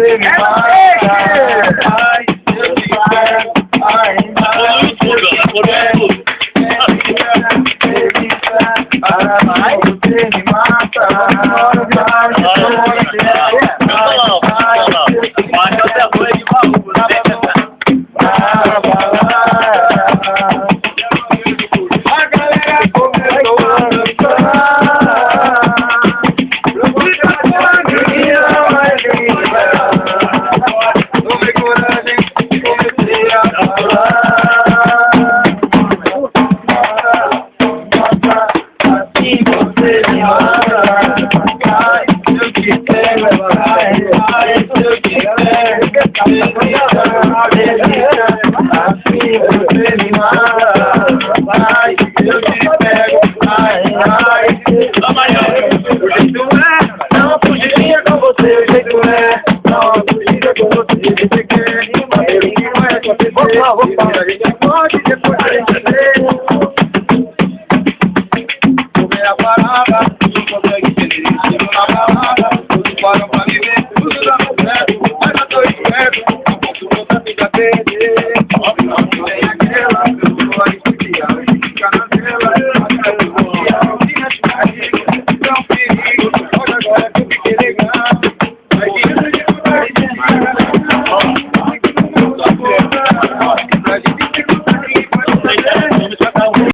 você me mata. Ai, eu te quero, ainda não te quero. Ai, você me mata. A galera começou a dançar. Eu vou cantar minha alegria. Tomei coragem, comecei a falar. Assim você me mata. Ai, eu te quero, ai, eu te quero. Assim você me mata.